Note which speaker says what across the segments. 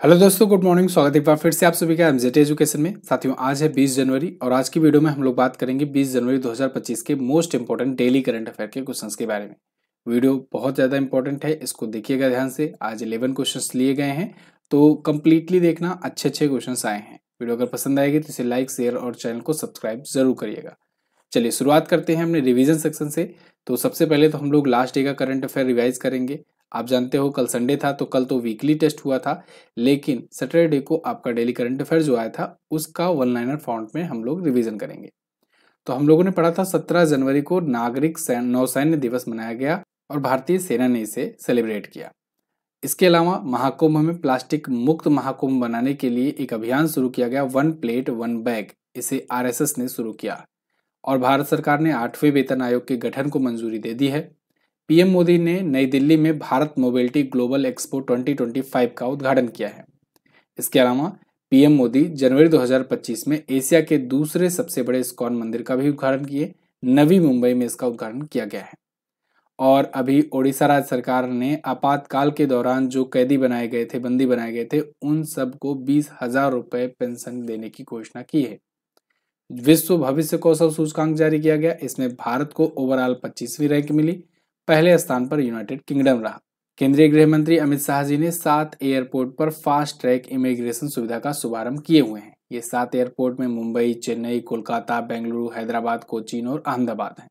Speaker 1: Hello दोस्तों, good morning. स्वागत है एक बार फिर से आप सभी का एमजेटी एजुकेशन में। साथियों, आज है 20 जनवरी और आज की वीडियो में हम लोग बात करेंगे 20 जनवरी 2025 के most important daily current affair के क्वेश्चंस के बारे में। वीडियो बहुत ज़्यादा इंपॉर्टेंट है, इसको देखिएगा ध्यान से। आज 11 क्वेश्चंस लिए गए हैं, तो कंप्लीटली देखना। अच्छे अच्छे क्वेश्चंस आए हैं। वीडियो अगर पसंद आएगी तो इसे लाइक, शेयर और चैनल को सब्सक्राइब जरूर करिएगा। चलिए शुरुआत करते हैं अपने रिवीजन सेक्शन से। तो सबसे पहले तो हम लोग लास्ट डे का करंट अफेयर रिवाइज करेंगे। आप जानते हो कल संडे था, तो कल तो वीकली टेस्ट हुआ था, लेकिन सैटरडे को आपका डेली करंट अफेयर जो आया था उसका वन लाइनर फॉन्ट में हम लोग रिवीजन करेंगे। तो हम लोगों ने पढ़ा था 17 जनवरी को नागरिक नौसैन्य दिवस मनाया गया और भारतीय सेना ने इसे सेलिब्रेट किया। इसके अलावा महाकुंभ में प्लास्टिक मुक्त महाकुंभ बनाने के लिए एक अभियान शुरू किया गया, वन प्लेट वन बैग। इसे आरएसएस ने शुरू किया। और भारत सरकार ने 8वें वेतन आयोग के गठन को मंजूरी दे दी है। पीएम मोदी ने नई दिल्ली में भारत मोबिलिटी ग्लोबल एक्सपो 2025 का उद्घाटन किया है। इसके अलावा पीएम मोदी जनवरी 2025 में एशिया के दूसरे सबसे बड़े इस्कॉन मंदिर का भी उद्घाटन किए। नवी मुंबई में इसका उद्घाटन किया गया है। और अभी ओडिशा राज्य सरकार ने आपातकाल के दौरान जो कैदी बनाए गए थे, बंदी बनाए गए थे, उन सबको 20,000 रुपए पेंशन देने की घोषणा की है। विश्व भविष्य कौशल सूचकांक जारी किया गया। इसमें भारत को ओवरऑल 25वीं रैंक मिली। पहले स्थान पर यूनाइटेड किंगडम रहा। केंद्रीय गृह मंत्री अमित शाह जी ने 7 एयरपोर्ट पर फास्ट ट्रैक इमिग्रेशन सुविधा का शुभारंभ किए हुए हैं। ये 7 एयरपोर्ट में मुंबई, चेन्नई, कोलकाता, बेंगलुरु, हैदराबाद, कोचीन और अहमदाबाद हैं।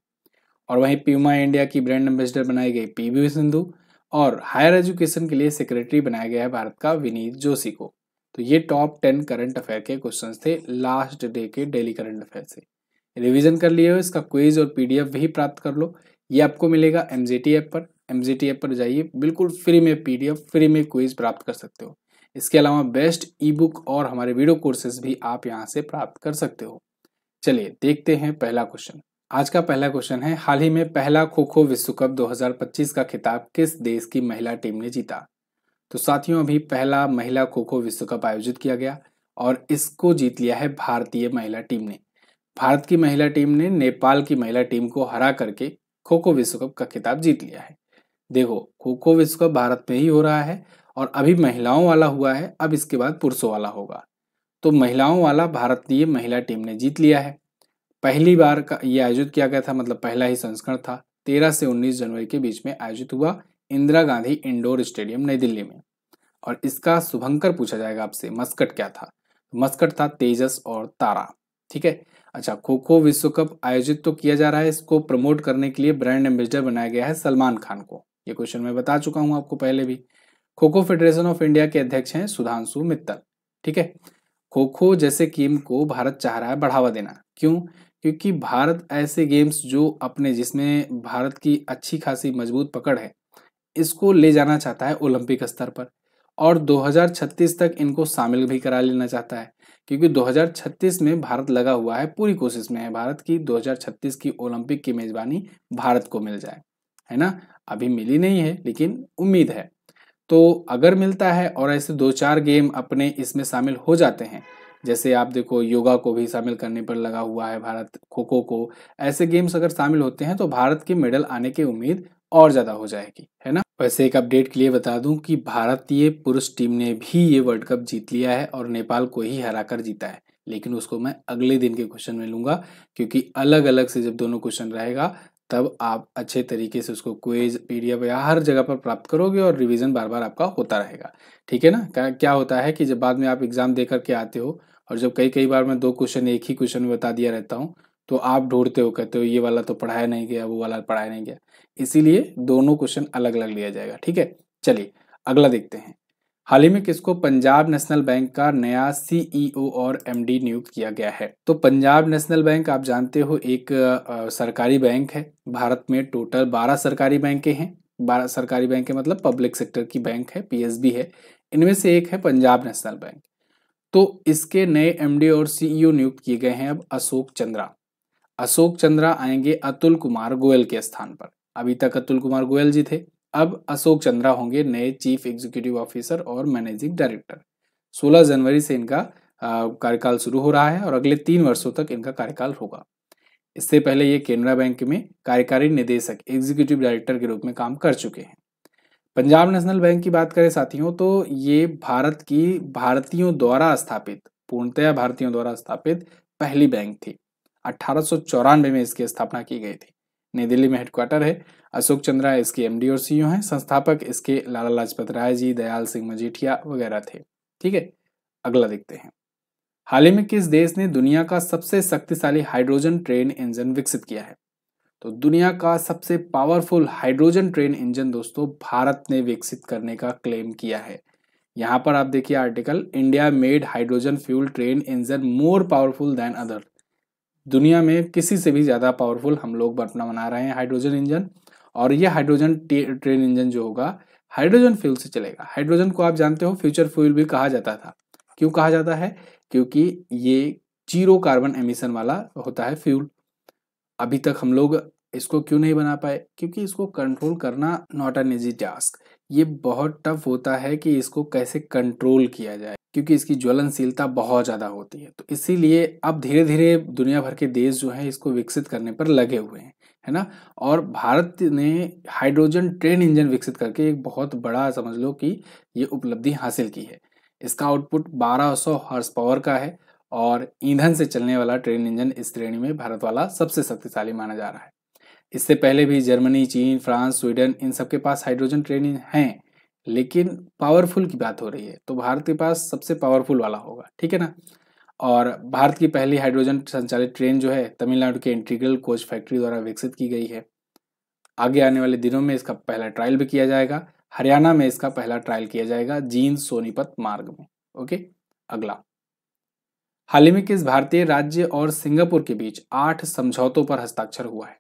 Speaker 1: और वहीं प्यूमा इंडिया की ब्रांड एम्बेसडर बनाई गई पीवी सिंधु और हायर एजुकेशन के लिए सेक्रेटरी बनाया गया है भारत का विनीत जोशी को। तो ये टॉप 10 करंट अफेयर के क्वेश्चंस थे लास्ट डे के डेली करंट अफेयर से। रिवीजन कर लिए हो, इसका क्विज और पीडीएफ भी प्राप्त कर लो। ये आपको मिलेगा एमजेटी ऐप पर। एमजेटी ऐप पर जाइए, बिल्कुल फ्री में पीडीएफ, फ्री में क्विज प्राप्त कर सकते हो। इसके अलावा बेस्ट ई बुक और हमारे वीडियो कोर्सेज भी आप यहाँ से प्राप्त कर सकते हो। चलिए देखते हैं पहला क्वेश्चन। आज का पहला क्वेश्चन है, हाल ही में पहला खो खो विश्व कप 2025 का खिताब किस देश की महिला टीम ने जीता? तो साथियों, अभी पहला महिला खो खो विश्व कप आयोजित किया गया और इसको जीत लिया है भारतीय महिला टीम ने। भारत की महिला टीम ने नेपाल की महिला टीम को हरा करके खो खो विश्व कप का खिताब जीत लिया है। देखो, खो खो विश्व कप भारत में ही हो रहा है और अभी महिलाओं वाला हुआ है, अब इसके बाद पुरुषों वाला होगा। तो महिलाओं वाला भारतीय महिला टीम ने जीत लिया है। पहली बार का ये आयोजित किया गया था, मतलब पहला ही संस्करण था। 13 से 19 जनवरी के बीच में आयोजित हुआ, इंदिरा गांधी इंडोर स्टेडियम नई दिल्ली में। और इसका शुभंकर पूछा जाएगा आपसे, मस्कट क्या था? मस्कट था तेजस और तारा। ठीक है। अच्छा, खो खो विश्व कप आयोजित तो किया जा रहा है, इसको प्रमोट करने के लिए ब्रांड एम्बेसडर बनाया गया है सलमान खान को। ये क्वेश्चन मैं बता चुका हूं आपको पहले भी। Kho kho federation of India के अध्यक्ष हैं सुधांशु मित्तल। ठीक है। खो खो जैसे गेम को भारत चाह रहा है बढ़ावा देना। क्यों? क्योंकि भारत ऐसे गेम्स जो अपने, जिसमें भारत की अच्छी खासी मजबूत पकड़ है, इसको ले जाना चाहता है ओलंपिक स्तर पर और 2036 तक इनको शामिल भी करा लेना चाहता है। क्योंकि 2036 में भारत लगा हुआ है, पूरी कोशिश में है भारत की 2036 की ओलंपिक की मेजबानी भारत को मिल जाए, है ना। अभी मिली नहीं है, लेकिन उम्मीद है। तो अगर मिलता है और ऐसे 2-4 गेम अपने इसमें शामिल हो जाते हैं, जैसे आप देखो योगा को भी शामिल करने पर लगा हुआ है भारत, खो खो को, ऐसे गेम्स अगर शामिल होते हैं तो भारत की मेडल आने की उम्मीद और ज्यादा हो जाएगी, है ना। वैसे एक अपडेट के लिए बता दूं कि भारतीय पुरुष टीम ने भी ये वर्ल्ड कप जीत लिया है और नेपाल को ही हराकर जीता है, लेकिन उसको मैं अगले दिन के क्वेश्चन में लूंगा। क्योंकि अलग अलग से जब दोनों क्वेश्चन रहेगा तब आप अच्छे तरीके से उसको क्विज, पीडीएफ या हर जगह पर प्राप्त करोगे और रिवीजन बार बार आपका होता रहेगा। ठीक है ना। क्या होता है कि जब बाद में आप एग्जाम दे करके आते हो और जब कई बार मैं 2 क्वेश्चन एक ही क्वेश्चन में बता दिया रहता हूँ, तो आप ढूंढते हो, कहते हो ये वाला तो पढ़ाया नहीं गया, वो वाला पढ़ाया नहीं गया। इसीलिए दोनों क्वेश्चन अलग अलग लिया जाएगा। ठीक है। चलिए अगला देखते हैं। हाल ही में किसको पंजाब नेशनल बैंक का नया सीईओ और एमडी नियुक्त किया गया है? तो पंजाब नेशनल बैंक आप जानते हो एक सरकारी बैंक है। भारत में टोटल 12 सरकारी बैंकें हैं। 12 सरकारी बैंकें मतलब पब्लिक सेक्टर की बैंक है, पीएसबी है। इनमें से एक है पंजाब नेशनल बैंक। तो इसके नए एमडी और सीईओ नियुक्त किए गए हैं अब अशोक चंद्रा। अशोक चंद्रा आएंगे अतुल कुमार गोयल के स्थान पर। अभी तक अतुल कुमार गोयल जी थे, अब अशोक चंद्रा होंगे नए चीफ एग्जीक्यूटिव ऑफिसर और मैनेजिंग डायरेक्टर। 16 जनवरी से इनका कार्यकाल शुरू हो रहा है और अगले 3 वर्षों तक इनका कार्यकाल होगा। इससे पहले ये केनरा बैंक में कार्यकारी निदेशक, एग्जीक्यूटिव डायरेक्टर के रूप में काम कर चुके हैं। पंजाब नेशनल बैंक की बात करें साथियों तो ये भारत की भारतीयों द्वारा स्थापित, पूर्णतया भारतीयों द्वारा स्थापित पहली बैंक थी। 1894 में इसकी स्थापना की गई थी। नई दिल्ली में हेडक्वार्टर है। अशोक चंद्रा इसके एमडी और सीईओ हैं। संस्थापक इसके लाला लाजपत राय जी, दयाल सिंह मजीठिया वगैरह थे। ठीक है, अगला देखते हैं। हाल ही में किस देश ने दुनिया का सबसे शक्तिशाली हाइड्रोजन ट्रेन इंजन विकसित किया है? तो दुनिया का सबसे पावरफुल हाइड्रोजन ट्रेन इंजन दोस्तों भारत ने विकसित करने का क्लेम किया है। यहाँ पर आप देखिए article, India made hydrogen fuel train engine more powerful than other. दुनिया में किसी से भी ज्यादा पावरफुल हम लोग अपना बना रहे हैं हाइड्रोजन इंजन। और ये हाइड्रोजन ट्रेन इंजन जो होगा हाइड्रोजन फ्यूल से चलेगा। हाइड्रोजन को आप जानते हो फ्यूचर फ्यूल भी कहा जाता था। क्यों कहा जाता है? क्योंकि ये जीरो कार्बन एमिशन वाला होता है फ्यूल। अभी तक हम लोग इसको क्यों नहीं बना पाए? क्योंकि इसको कंट्रोल करना नॉट एन इजी टास्क। ये बहुत टफ होता है कि इसको कैसे कंट्रोल किया जाए, क्योंकि इसकी ज्वलनशीलता बहुत ज्यादा होती है। तो इसीलिए अब धीरे धीरे दुनिया भर के देश जो है इसको विकसित करने पर लगे हुए हैं, है ना। और भारत ने हाइड्रोजन ट्रेन इंजन विकसित करके एक बहुत बड़ा, समझ लो कि ये उपलब्धि हासिल की है। इसका आउटपुट 1200 हॉर्स पावर का है और ईंधन से चलने वाला ट्रेन इंजन इस श्रेणी में भारत वाला सबसे शक्तिशाली माना जा रहा है। इससे पहले भी जर्मनी, चीन, फ्रांस, स्वीडन इन सब के पास हाइड्रोजन ट्रेन हैं, लेकिन पावरफुल की बात हो रही है तो भारत के पास सबसे पावरफुल वाला होगा। ठीक है ना। और भारत की पहली हाइड्रोजन संचालित ट्रेन जो है तमिलनाडु के इंटीग्रल कोच फैक्ट्री द्वारा विकसित की गई है। आगे आने वाले दिनों में इसका पहला ट्रायल भी किया जाएगा। हरियाणा में इसका पहला ट्रायल किया जाएगा जींद सोनीपत मार्ग में। ओके, अगला। हाल ही में किस भारतीय राज्य और सिंगापुर के बीच 8 समझौतों पर हस्ताक्षर हुआ है?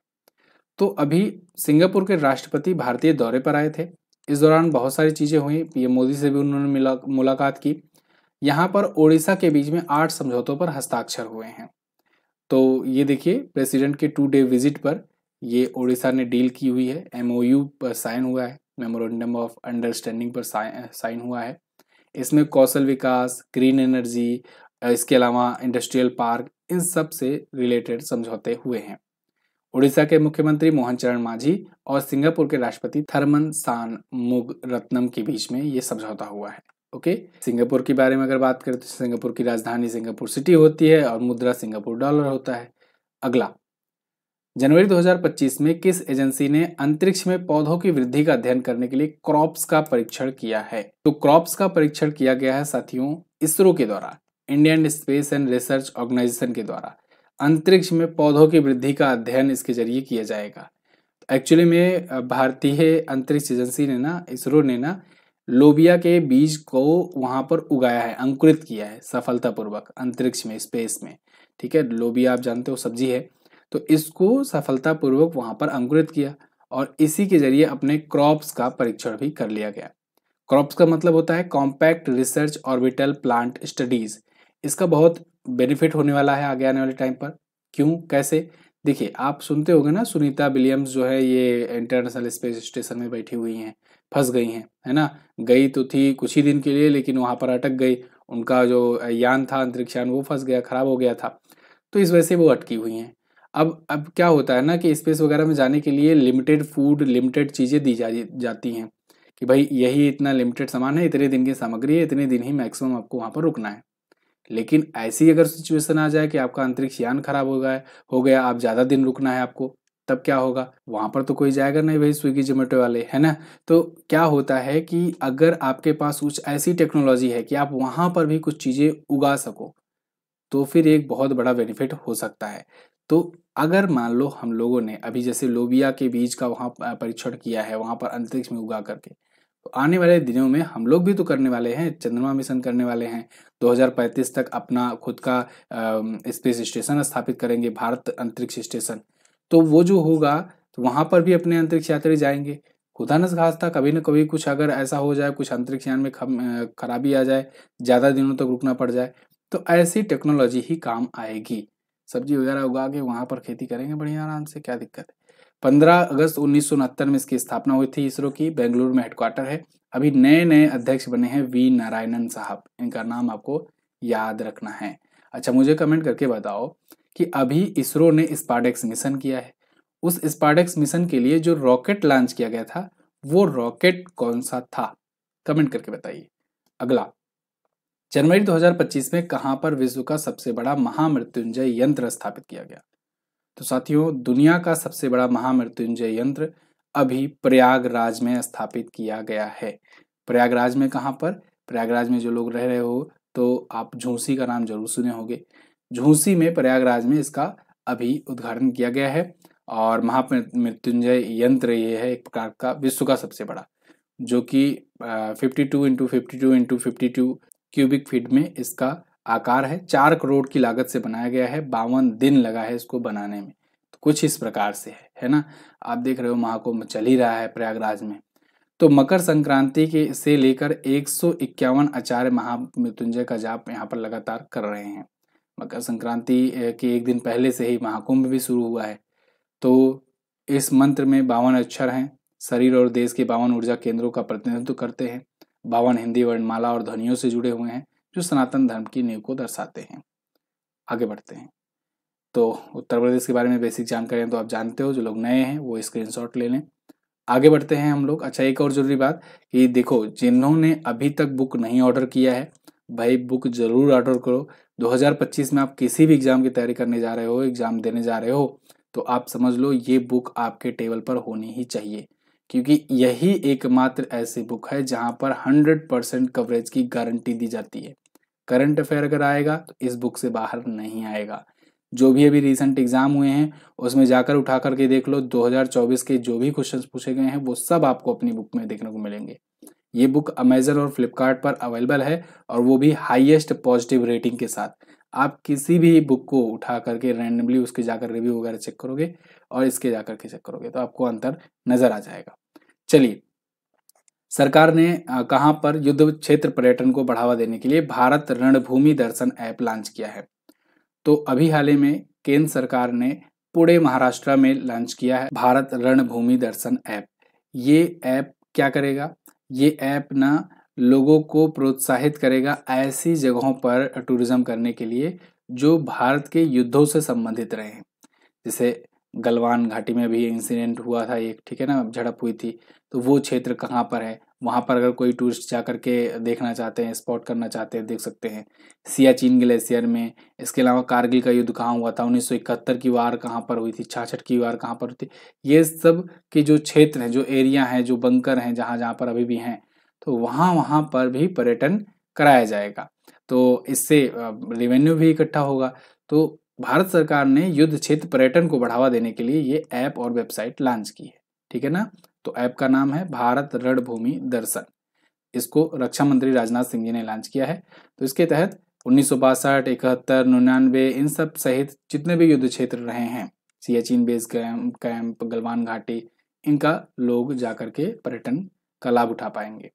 Speaker 1: तो अभी सिंगापुर के राष्ट्रपति भारतीय दौरे पर आए थे। इस दौरान बहुत सारी चीजें हुई। पीएम मोदी से भी उन्होंने मुलाकात की। यहाँ पर ओडिशा के बीच में 8 समझौतों पर हस्ताक्षर हुए हैं। तो ये देखिए, प्रेसिडेंट के 2 डे विजिट पर ये ओडिशा ने डील की हुई है। एमओयू पर साइन हुआ है, मेमोरेंडम ऑफ अंडरस्टैंडिंग पर साइन हुआ है। इसमें कौशल विकास, ग्रीन एनर्जी, इसके अलावा इंडस्ट्रियल पार्क, इन सब से रिलेटेड समझौते हुए हैं। उड़ीसा के मुख्यमंत्री मोहन चरण मांझी और सिंगापुर के राष्ट्रपति थरमन शानमुगारत्नम के बीच में ये समझौता हुआ है। ओके, सिंगापुर के बारे में अगर बात करें तो सिंगापुर की राजधानी सिंगापुर सिटी होती है और मुद्रा सिंगापुर डॉलर होता है। अगला, जनवरी 2025 में किस एजेंसी ने अंतरिक्ष में पौधों की वृद्धि का अध्ययन करने के लिए क्रॉप्स का परीक्षण किया है? तो क्रॉप्स का परीक्षण किया गया है साथियों इसरो के द्वारा, Indian space and research organisation के द्वारा। अंतरिक्ष में पौधों की वृद्धि का अध्ययन इसके जरिए किया जाएगा। एक्चुअली में भारतीय अंतरिक्ष एजेंसी ने ना, इसरो ने ना, लोबिया के बीज को वहां पर उगाया है, अंकुरित किया है सफलतापूर्वक अंतरिक्ष में, स्पेस में। ठीक है, लोबिया आप जानते हो सब्जी है, तो इसको सफलतापूर्वक वहां पर अंकुरित किया और इसी के जरिए अपने क्रॉप्स का परीक्षण भी कर लिया गया। क्रॉप्स का मतलब होता है compact research orbital plant studies. इसका बहुत बेनिफिट होने वाला है आगे आने वाले टाइम पर। क्यों, कैसे? देखिए, आप सुनते होंगे ना, सुनीता विलियम्स जो है ये इंटरनेशनल स्पेस स्टेशन में बैठी हुई हैं, फंस गई हैं, है ना। गई तो थी कुछ ही दिन के लिए, लेकिन वहां पर अटक गई। उनका जो यान था, अंतरिक्ष यान, वो फंस गया, खराब हो गया था, तो इस वजह से वो अटकी हुई हैं। अब क्या होता है ना कि स्पेस वगैरह में जाने के लिए लिमिटेड फूड, लिमिटेड चीजें दी जाती हैं कि भाई यही इतना लिमिटेड सामान है, इतने दिन की सामग्री है, इतने दिन ही मैक्सिमम आपको वहां पर रुकना है। लेकिन ऐसी अगर सिचुएशन आ जाए कि आपका अंतरिक्ष यान खराब हो गया, आप ज्यादा दिन रुकना है आपको, तब क्या होगा? वहां पर तो कोई जाएगा नहीं भाई, स्विगी जोमेटो वाले, है ना। तो क्या होता है कि अगर आपके पास कुछ ऐसी टेक्नोलॉजी है कि आप वहां पर भी कुछ चीजें उगा सको, तो फिर एक बहुत बड़ा बेनिफिट हो सकता है। तो अगर मान लो हम लोगों ने अभी जैसे लोबिया के बीज का वहां परीक्षण किया है, वहां पर अंतरिक्ष में उगा करके, तो आने वाले दिनों में हम लोग भी तो करने वाले हैं, चंद्रमा मिशन करने वाले हैं। 2035 तक अपना खुद का स्पेस स्टेशन स्थापित करेंगे, भारत अंतरिक्ष स्टेशन। तो वो जो होगा तो वहां पर भी अपने अंतरिक्ष यात्री जाएंगे। खुदा न खास्ता कभी न कभी कुछ अगर ऐसा हो जाए, कुछ अंतरिक्ष यान में खराबी आ जाए, ज्यादा दिनों तक रुकना पड़ जाए, तो ऐसी टेक्नोलॉजी ही काम आएगी। सब्जी वगैरह उगा के वहां पर खेती करेंगे बढ़िया आराम से, क्या दिक्कत है। 15 अगस्त 1969 में इसकी स्थापना हुई थी इसरो की, बेंगलुरु में हेडक्वार्टर है। अभी नए नए अध्यक्ष बने हैं वी नारायणन साहब, इनका नाम आपको याद रखना है। अच्छा, मुझे कमेंट करके बताओ कि अभी इसरो ने स्पार्डेक्स मिशन किया है, उस स्पार्डेक्स मिशन के लिए जो रॉकेट लॉन्च किया गया था वो रॉकेट कौन सा था? कमेंट करके बताइए। अगला, जनवरी 2025 में कहां पर विश्व का सबसे बड़ा महामृत्युंजय यंत्र स्थापित किया गया? तो साथियों, दुनिया का सबसे बड़ा महामृत्युंजय यंत्र अभी प्रयागराज में स्थापित किया गया है। प्रयागराज में कहां पर? प्रयागराज में जो लोग रह रहे हो तो आप झूंसी का नाम जरूर सुने होंगे। झूंसी में, प्रयागराज में इसका अभी उद्घाटन किया गया है। और महामृत्युंजय यंत्र ये है एक प्रकार का विश्व का सबसे बड़ा, जो कि 52 × 52 × 52 क्यूबिक फीट में इसका आकार है। 4 करोड़ की लागत से बनाया गया है। 52 दिन लगा है इसको बनाने में। तो कुछ इस प्रकार से है ना। आप देख रहे हो महाकुंभ चल ही रहा है प्रयागराज में। तो मकर संक्रांति के से लेकर 151 आचार्य महामृत्युंजय का जाप यहाँ पर लगातार कर रहे हैं। मकर संक्रांति के एक दिन पहले से ही महाकुंभ भी शुरू हुआ है। तो इस मंत्र में 52 अक्षर हैं। शरीर और देश के 52 ऊर्जा केंद्रों का प्रतिनिधित्व करते हैं। 52 हिंदी वर्णमाला और ध्वनियों से जुड़े हुए हैं, जो सनातन धर्म की नींव को दर्शाते हैं। आगे बढ़ते हैं। तो उत्तर प्रदेश के बारे में बेसिक जानकारी तो आप जानते हो, जो लोग नए हैं वो स्क्रीनशॉट ले लें। आगे बढ़ते हैं हम लोग। अच्छा, एक और जरूरी बात कि देखो, जिन्होंने अभी तक बुक नहीं ऑर्डर किया है, भाई बुक जरूर ऑर्डर करो। 2025 में आप किसी भी एग्जाम की तैयारी करने जा रहे हो, एग्जाम देने जा रहे हो, तो आप समझ लो ये बुक आपके टेबल पर होनी ही चाहिए, क्योंकि यही एकमात्र ऐसी बुक है जहां पर 100% कवरेज की गारंटी दी जाती है। करंट अफेयर अगर आएगा तो इस बुक से बाहर नहीं आएगा। जो भी अभी रिसेंट एग्जाम हुए हैं उसमें जाकर उठा करके देख लो, 2024 के जो भी क्वेश्चंस पूछे गए हैं वो सब आपको अपनी बुक में देखने को मिलेंगे। ये बुक अमेजन और फ्लिपकार्ट पर अवेलेबल है, और वो भी हाईएस्ट पॉजिटिव रेटिंग के साथ। आप किसी भी बुक को उठा करके रैंडमली उसके जाकर रिव्यू वगैरह चेक करोगे और इसके जाकर के चेक करोगे तो आपको अंतर नजर आ जाएगा। चलिए, सरकार ने कहां पर युद्ध क्षेत्र पर्यटन को बढ़ावा देने के लिए भारत रणभूमि दर्शन ऐप लॉन्च किया है? तो अभी हाल ही में केंद्र सरकार ने पुणे महाराष्ट्र में लॉन्च किया है भारत रणभूमि दर्शन ऐप। ये ऐप क्या करेगा? ये ऐप ना लोगों को प्रोत्साहित करेगा ऐसी जगहों पर टूरिज्म करने के लिए जो भारत के युद्धों से संबंधित रहे हैं। जैसे गलवान घाटी में भी इंसिडेंट हुआ था एक, ठीक है ना, झड़प हुई थी। तो वो क्षेत्र कहाँ पर है, वहां पर अगर कोई टूरिस्ट जा करके देखना चाहते हैं, स्पॉट करना चाहते हैं, देख सकते हैं। सियाचिन ग्लेशियर में। इसके अलावा कारगिल का युद्ध कहाँ हुआ था, 1971 की वार कहाँ पर हुई थी, 66 की वार कहाँ पर हुई थी। ये सब के जो क्षेत्र हैं, जो एरिया हैं, जो बंकर हैं, जहाँ जहाँ पर अभी भी हैं, तो वहाँ वहाँ पर भी पर्यटन कराया जाएगा। तो इससे रेवेन्यू भी इकट्ठा होगा। तो भारत सरकार ने युद्ध क्षेत्र पर्यटन को बढ़ावा देने के लिए ये ऐप और वेबसाइट लॉन्च की है, ठीक है ना। तो ऐप का नाम है भारत रणभूमि दर्शन। इसको रक्षा मंत्री राजनाथ सिंह जी ने लॉन्च किया है। तो इसके तहत 1962, 71, 99 इन सब सहित जितने भी युद्ध क्षेत्र रहे हैं, सियाचिन बेस कैंप, गलवान घाटी, इनका लोग जाकर के पर्यटन का लाभ उठा पाएंगे।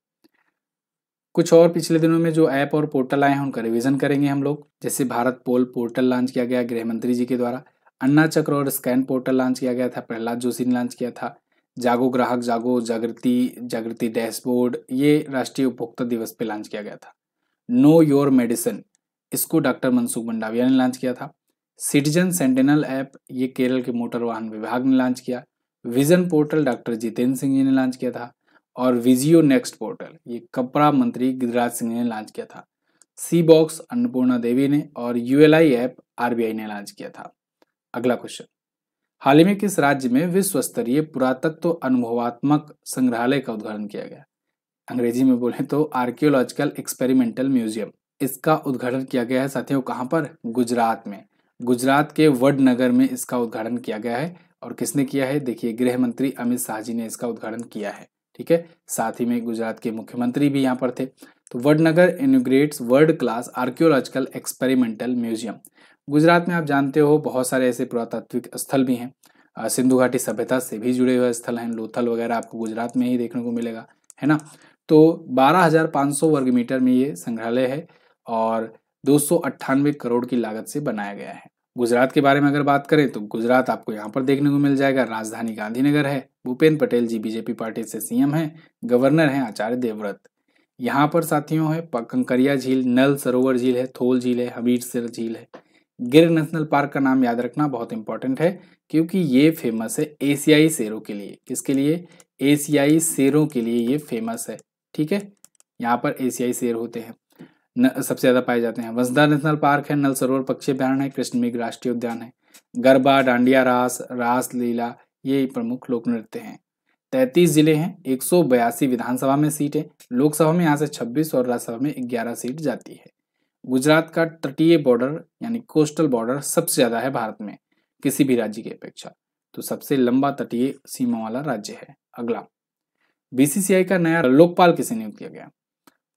Speaker 1: कुछ और पिछले दिनों में जो ऐप और पोर्टल आए हैं उनका रिवीजन करेंगे हम लोग। जैसे भारत पोल पोर्टल लॉन्च किया गया गृह मंत्री जी के द्वारा। अन्ना चक्र और स्कैन पोर्टल लॉन्च किया गया था, प्रहलाद जोशी ने लॉन्च किया था। जागो ग्राहक जागो, जागृति डैशबोर्ड, ये राष्ट्रीय उपभोक्ता दिवस पे लॉन्च किया गया था। नो योर मेडिसिन, इसको डॉक्टर मनसुख मंडाविया ने लॉन्च किया था। सिटीजन सेंटिनल ऐप, ये केरल के मोटर वाहन विभाग ने लॉन्च किया। Vision portal doctor Jitendra Singh ji ने लॉन्च किया था। और विजियो नेक्स्ट पोर्टल, ये कपड़ा मंत्री गिरिराज सिंह ने लॉन्च किया था। सी बॉक्स अन्नपूर्णा देवी ने, और यूएलआई ऐप आरबीआई ने लॉन्च किया था। अगला क्वेश्चन, हाल ही में किस राज्य में विश्व स्तरीय पुरातत्व अनुभवात्मक संग्रहालय का उद्घाटन किया गया? अंग्रेजी में बोले तो आर्कियोलॉजिकल एक्सपेरिमेंटल म्यूजियम। इसका उद्घाटन किया गया है साथियों कहाँ पर? गुजरात में। गुजरात के वडनगर में इसका उद्घाटन किया गया है। और किसने किया है? देखिए, गृह मंत्री अमित शाह जी ने इसका उद्घाटन किया है, ठीक है। साथ ही में गुजरात के मुख्यमंत्री भी यहाँ पर थे। तो Vadnagar inaugurates world class archaeological experimental museum. Gujarat में आप जानते हो बहुत सारे ऐसे पुरातात्विक स्थल भी हैं। सिंधु घाटी सभ्यता से भी जुड़े हुए स्थल हैं, लोथल वगैरह आपको गुजरात में ही देखने को मिलेगा, है ना। तो 12,500 वर्ग मीटर में ये संग्रहालय है और 298 करोड़ की लागत से बनाया गया है। गुजरात के बारे में अगर बात करें तो गुजरात आपको यहाँ पर देखने को मिल जाएगा। राजधानी गांधीनगर है। भूपेंद्र पटेल जी बीजेपी पार्टी से सीएम हैं। गवर्नर हैं आचार्य देवव्रत। यहाँ पर साथियों है कंकरिया झील, नल सरोवर झील है, थोल झील है, हमीरसर झील है। गिर नेशनल पार्क का नाम याद रखना बहुत इंपॉर्टेंट है, क्योंकि ये फेमस है एशियाई शेरों के लिए। किसके लिए? एशियाई शेरों के लिए ये फेमस है। ठीक है, यहाँ पर एशियाई शेर होते हैं, सबसे ज्यादा पाए जाते हैं। वंसदा नेशनल पार्क है, नल सरोवर पक्षी अभ्यारण्य है, कृष्ण मृग राष्ट्रीय उद्यान है। गरबा, डांडिया रास, रास लीला ये प्रमुख लोक नृत्य हैं। 33 जिले हैं, 182 विधानसभा में सीट है। लोकसभा में यहाँ से 26 और राज्यसभा में 11 सीट जाती है। गुजरात का तटीय बॉर्डर यानी कोस्टल बॉर्डर सबसे ज्यादा है भारत में किसी भी राज्य की अपेक्षा, तो सबसे लंबा तटीय सीमा वाला राज्य है। अगला, बीसीसीआई का नया लोकपाल किसे नियुक्त किया गया?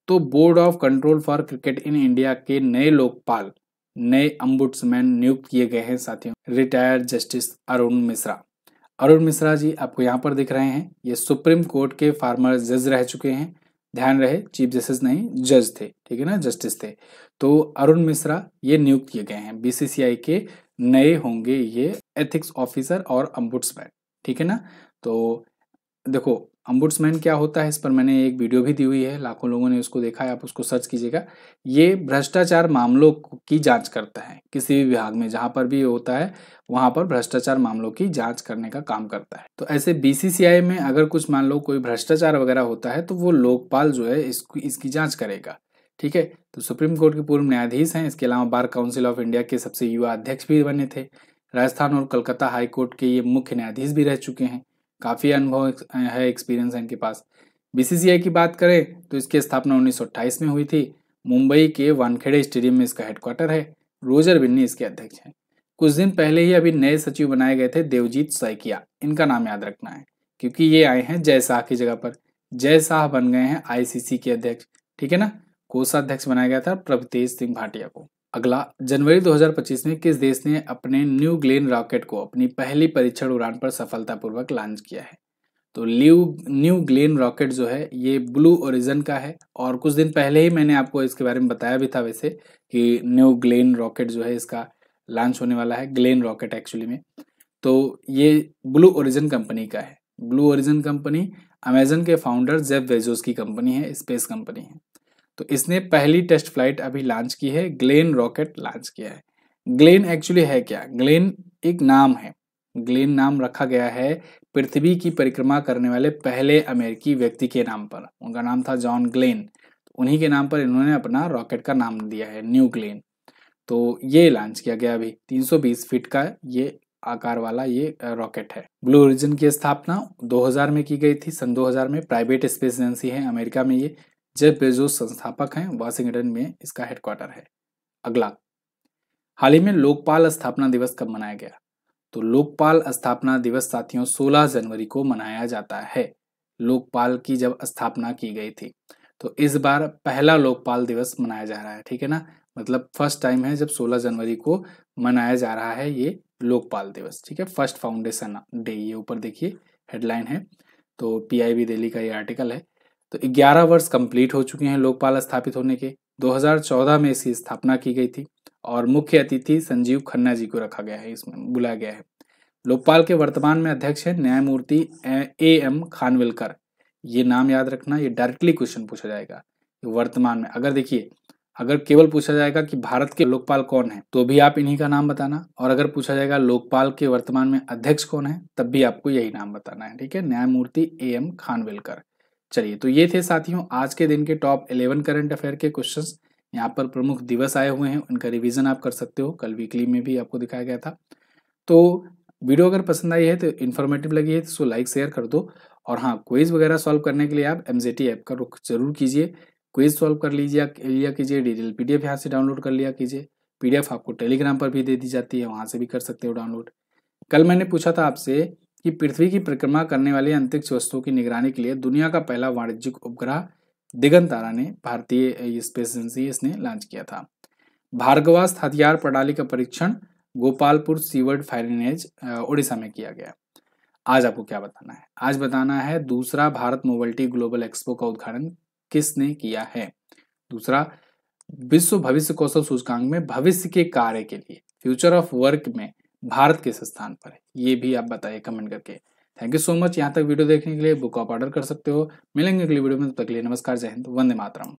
Speaker 1: तो board of control for cricket in India के नए लोकपाल, नए अम्बुड्समैन नियुक्त किए गए हैं साथियों, रिटायर्ड जस्टिस अरुण मिश्रा। अरुण मिश्रा जी आपको यहाँ पर दिख रहे हैं, ये सुप्रीम कोर्ट के फॉर्मर जज रह चुके हैं। ध्यान रहे, चीफ जस्टिस नहीं, जज थे, ठीक है ना, जस्टिस थे। तो अरुण मिश्रा ये नियुक्त किए गए हैं, बीसीसीआई के नए होंगे ये एथिक्स ऑफिसर और अम्बुड्समैन। ठीक है ना। तो देखो अम्बुड्समैन क्या होता है, इस पर मैंने एक वीडियो भी दी हुई है, लाखों लोगों ने उसको देखा है, आप उसको सर्च कीजिएगा। ये भ्रष्टाचार मामलों की जांच करता है, किसी भी विभाग में जहां पर भी होता है वहां पर भ्रष्टाचार मामलों की जांच करने का काम करता है। तो ऐसे बीसीसीआई में अगर कुछ मान लो कोई भ्रष्टाचार वगैरह होता है तो वो लोकपाल जो है इसकी जांच करेगा। ठीक है, तो सुप्रीम कोर्ट के पूर्व न्यायाधीश हैं, इसके अलावा बार काउंसिल ऑफ इंडिया के सबसे युवा अध्यक्ष भी बने थे। राजस्थान और कलकत्ता हाई कोर्ट के ये मुख्य न्यायाधीश भी रह चुके हैं, काफी अनुभव है, एक्सपीरियंस है इनके पास। बीसीसीआई की बात करें तो इसकी स्थापना 1928 में हुई थी। मुंबई के वानखेड़े स्टेडियम में इसका हेडक्वार्टर है। रोजर बिन्नी इसके अध्यक्ष हैं। कुछ दिन पहले ही अभी नए सचिव बनाए गए थे, देवजीत सैकिया, इनका नाम याद रखना है क्योंकि ये आए हैं जय शाह की जगह पर। जय शाह बन गए हैं आईसीसी के अध्यक्ष। ठीक है ना। कोषाध्यक्ष बनाया गया था प्रभतेज सिंह भाटिया को। अगला, जनवरी 2025 में किस देश ने अपने न्यू ग्लेन रॉकेट को अपनी पहली परीक्षण उड़ान पर सफलतापूर्वक लॉन्च किया है? तो न्यू ग्लेन रॉकेट जो है ये ब्लू ओरिजिन का है, और कुछ दिन पहले ही मैंने आपको इसके बारे में बताया भी था वैसे कि न्यू ग्लेन रॉकेट जो है इसका लॉन्च होने वाला है, ग्लेन रॉकेट एक्चुअली में। तो ये ब्लू ओरिजिन कंपनी का है। ब्लू ओरिजिन कंपनी अमेजन के फाउंडर जेफ बेजोस की कंपनी है, स्पेस कंपनी है। तो इसने पहली टेस्ट फ्लाइट अभी लॉन्च की है, ग्लेन रॉकेट लॉन्च किया है। ग्लेन एक्चुअली है क्या? ग्लेन एक नाम है, ग्लेन नाम रखा गया है पृथ्वी की परिक्रमा करने वाले पहले अमेरिकी व्यक्ति के नाम पर। उनका नाम था जॉन ग्लेन, उन्हीं के नाम पर इन्होंने अपना रॉकेट का नाम दिया है न्यू ग्लेन। तो ये लॉन्च किया गया अभी, 320 फीट का ये आकार वाला ये रॉकेट है। ब्लू ओरिजिन की स्थापना 2000 में की गई थी, सन 2000 में। प्राइवेट स्पेस एजेंसी है अमेरिका में ये। जेफ बेजोस संस्थापक हैं, वाशिंगटन में इसका हेडक्वार्टर है। अगला, हाल ही में लोकपाल स्थापना दिवस कब मनाया गया? तो लोकपाल स्थापना दिवस साथियों 16 जनवरी को मनाया जाता है। लोकपाल की जब स्थापना की गई थी, तो इस बार पहला लोकपाल दिवस मनाया जा रहा है। ठीक है ना, मतलब फर्स्ट टाइम है जब 16 जनवरी को मनाया जा रहा है ये लोकपाल दिवस। ठीक है, फर्स्ट फाउंडेशन डे, ये ऊपर देखिए हेडलाइन है, तो पीआईबी दिल्ली का ये आर्टिकल है। तो 11 वर्ष कंप्लीट हो चुके हैं लोकपाल स्थापित होने के। 2014 में इसकी स्थापना की गई थी और मुख्य अतिथि संजीव खन्ना जी को रखा गया है, इसमें बुलाया गया है। लोकपाल के वर्तमान में अध्यक्ष है न्यायमूर्ति एएम खानविलकर। ये नाम याद रखना, ये डायरेक्टली क्वेश्चन पूछा जाएगा वर्तमान में। अगर देखिए, अगर केवल पूछा जाएगा कि भारत के लोकपाल कौन है तो भी आप इन्हीं का नाम बताना, और अगर पूछा जाएगा लोकपाल के वर्तमान में अध्यक्ष कौन है तब भी आपको यही नाम बताना है। ठीक है, न्यायमूर्ति एएम खानविलकर। चलिए, तो ये थे साथियों आज के दिन के टॉप 11 करंट अफेयर के क्वेश्चंस। यहाँ पर प्रमुख दिवस आए हुए हैं, उनका रिवीजन आप कर सकते हो, कल वीकली में भी आपको दिखाया गया था। तो वीडियो अगर पसंद आई है तो इन्फॉर्मेटिव लगी है तो उसको लाइक शेयर कर दो। और हाँ, क्विज वगैरह सॉल्व करने के लिए आप एमजेटी ऐप का रुख जरूर कीजिए, क्विज सॉल्व कर लिया कीजिए, डिटेल पीडीएफ यहाँ से डाउनलोड कर लिया कीजिए। पीडीएफ आपको टेलीग्राम पर भी दे दी जाती है, वहां से भी कर सकते हो डाउनलोड। कल मैंने पूछा था आपसे कि पृथ्वी की परिक्रमा करने वाली अंतरिक्ष वस्तुओं की निगरानी के लिए दुनिया का पहला वाणिज्यिक उपग्रह दिगंतारा ने भारतीय स्पेस एजेंसी इसने लॉन्च किया था। भार्गवास्त्र हथियार प्रणाली का परीक्षण Gopalpur seaward firing range Orissa में किया गया। आज आपको क्या बताना है? आज बताना है दूसरा भारत मोबिलिटी ग्लोबल एक्सपो का उद्घाटन किसने किया है। दूसरा, विश्व भविष्य कौशल सूचकांक में भविष्य के कार्य के लिए फ्यूचर ऑफ वर्क में भारत किस स्थान पर है, ये भी आप बताइए कमेंट करके। थैंक यू सो मच यहाँ तक वीडियो देखने के लिए। बुक आप ऑर्डर कर सकते हो। मिलेंगे अगली वीडियो में, तब तक के लिए नमस्कार, जय हिंद, वंदे मातरम।